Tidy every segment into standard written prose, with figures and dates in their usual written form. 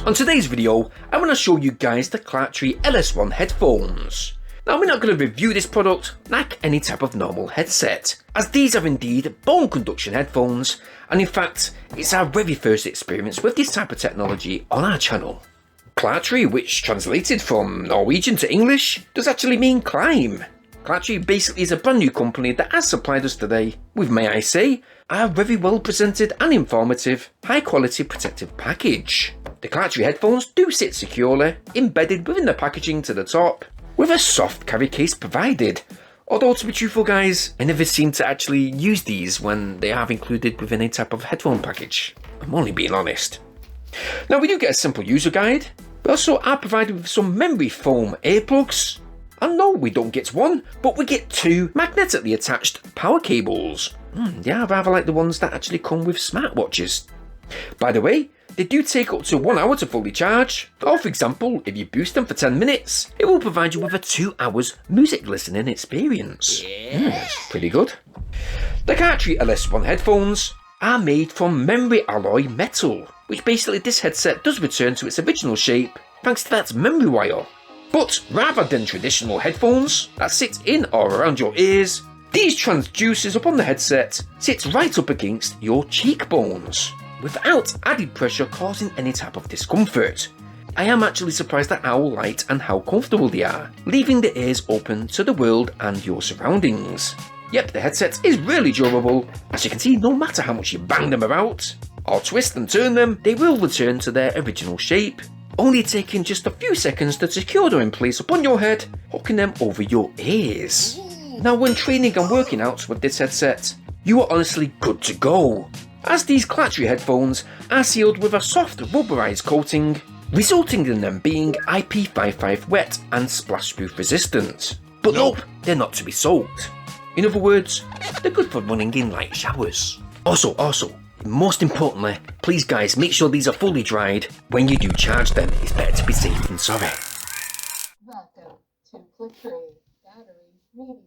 On today's video, I want to show you guys the KLATRE LS1 headphones. Now we're not going to review this product like any type of normal headset, as these are indeed bone conduction headphones, and in fact, it's our very first experience with this type of technology on our channel. KLATRE, which translated from Norwegian to English, does actually mean climb. KLATRE basically is a brand new company that has supplied us today with, may I say, a very well presented and informative, high quality protective package. The KLATRE headphones do sit securely, embedded within the packaging to the top, with a soft carry case provided. Although to be truthful guys, I never seem to actually use these when they are included within any type of headphone package. I'm only being honest. Now we do get a simple user guide. We also are provided with some memory foam earplugs. And no, we don't get one, but we get two magnetically attached power cables. Yeah, I rather like the ones that actually come with smartwatches. By the way, they do take up to 1 hour to fully charge, or for example, if you boost them for 10 minutes, it will provide you with a 2 hours music listening experience. Pretty good. The KLATRE LS1 headphones are made from memory alloy metal, which basically this headset does return to its original shape thanks to that memory wire. But rather than traditional headphones that sit in or around your ears, these transducers upon the headset sit right up against your cheekbones, without added pressure causing any type of discomfort. I am actually surprised at how light and how comfortable they are, leaving the ears open to the world and your surroundings. Yep, the headset is really durable. As you can see, no matter how much you bang them about, or twist and turn them, they will return to their original shape, only taking just a few seconds to secure them in place upon your head, hooking them over your ears. Now when training and working out with this headset, you are honestly good to go, as these KLATRE headphones are sealed with a soft rubberized coating, resulting in them being IP55 wet and splash-proof resistant. But nope, they're not to be soaked. In other words, they're good for running in light showers. Also, most importantly, please guys, make sure these are fully dried. When you do charge them, it's better to be safe than sorry. Welcome to KLATRE Battery Medium.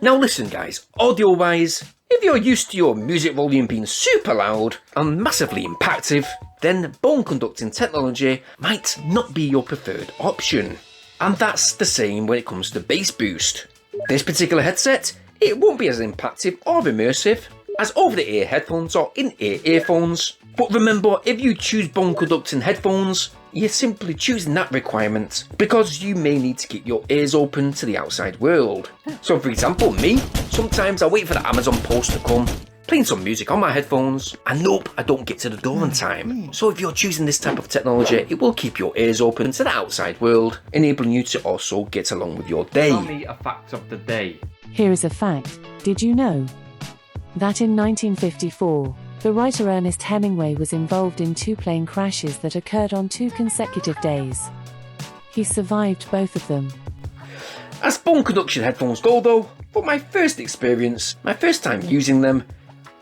Now listen guys, audio wise, if you're used to your music volume being super loud and massively impactful, then bone conducting technology might not be your preferred option. And that's the same when it comes to bass boost. This particular headset, it won't be as impactful or immersive as over-the-ear headphones or in-ear earphones. But remember, if you choose bone conducting headphones, you're simply choosing that requirement because you may need to keep your ears open to the outside world. So for example, me, sometimes I wait for the Amazon post to come, playing some music on my headphones, and nope, I don't get to the door in time. So if you're choosing this type of technology, it will keep your ears open to the outside world, enabling you to also get along with your day. Tell me a fact of the day. Here is a fact. Did you know that in 1954, the writer Ernest Hemingway was involved in 2 plane crashes that occurred on 2 consecutive days? He survived both of them. As bone conduction headphones go though, for my first experience, my first time using them,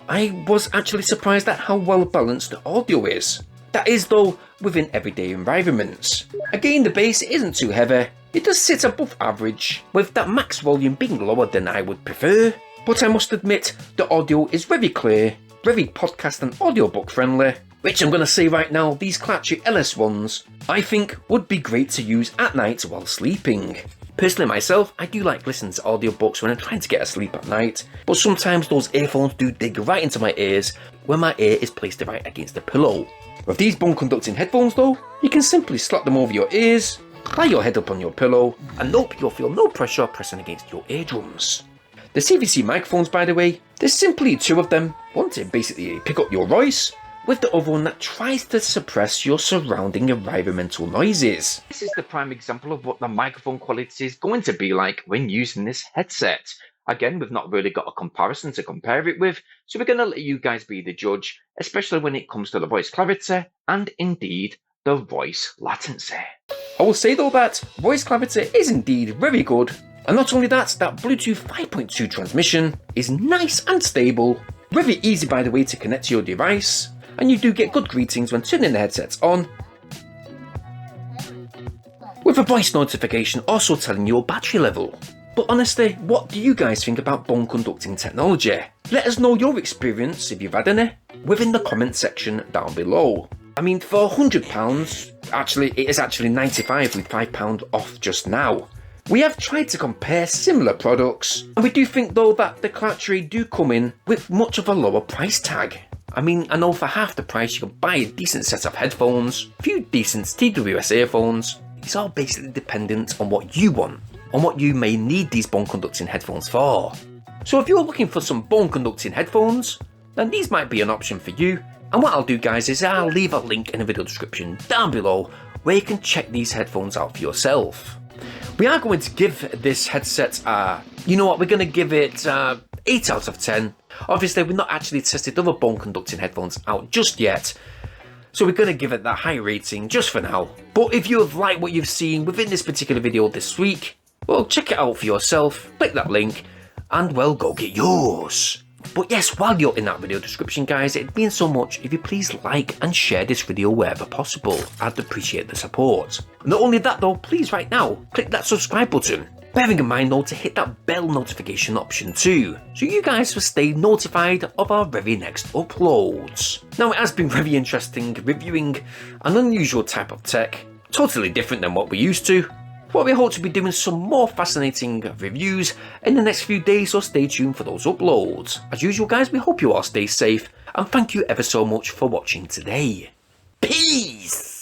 I was actually surprised at how well balanced the audio is. That is though, within everyday environments. Again, the bass isn't too heavy, it does sit above average, with that max volume being lower than I would prefer. But I must admit, the audio is very clear, very podcast and audiobook friendly, which I'm going to say right now, these KLATRE LS1s, I think would be great to use at night while sleeping. Personally myself, I do like listening to audiobooks when I'm trying to get asleep at night, but sometimes those earphones do dig right into my ears when my ear is placed right against the pillow. With these bone conducting headphones though, you can simply slap them over your ears, lie your head up on your pillow, and nope, you'll feel no pressure pressing against your eardrums. The CVC microphones, by the way, there's simply 2 of them, one to basically pick up your voice, with the other one that tries to suppress your surrounding environmental noises. This is the prime example of what the microphone quality is going to be like when using this headset. Again, we've not really got a comparison to compare it with, so we're going to let you guys be the judge, especially when it comes to the voice clarity and indeed the voice latency. I will say though that voice clarity is indeed very good. And not only that, that Bluetooth 5.2 transmission is nice and stable, very easy by the way to connect to your device, and you do get good greetings when turning the headsets on, with a voice notification also telling your battery level. But honestly, what do you guys think about bone conducting technology? Let us know your experience, if you've had any, within the comment section down below. I mean, for £100, it is actually 95 with £5 off just now. We have tried to compare similar products, and we do think though that the KLATRE do come in with much of a lower price tag. I mean, I know for half the price you can buy a decent set of headphones, a few decent TWS earphones. It's all basically dependent on what you want, on what you may need these bone conducting headphones for. So if you're looking for some bone conducting headphones, then these might be an option for you. And what I'll do guys is I'll leave a link in the video description down below where you can check these headphones out for yourself. We are going to give this headset, you know what, we're going to give it 8 out of 10. Obviously we've not actually tested other bone conducting headphones out just yet, so we're going to give it that high rating just for now. But if you have liked what you've seen within this particular video this week, well, check it out for yourself, click that link, and well, go get yours. But yes, while you're in that video description guys, it'd mean so much if you please like and share this video wherever possible. I'd appreciate the support. Not only that though, please right now, click that subscribe button. Bearing in mind though to hit that bell notification option too, so you guys will stay notified of our very next uploads. Now it has been very interesting reviewing an unusual type of tech, totally different than what we're used to. But we hope to be doing some more fascinating reviews in the next few days, so stay tuned for those uploads. As usual guys, we hope you all stay safe, and thank you ever so much for watching today. Peace!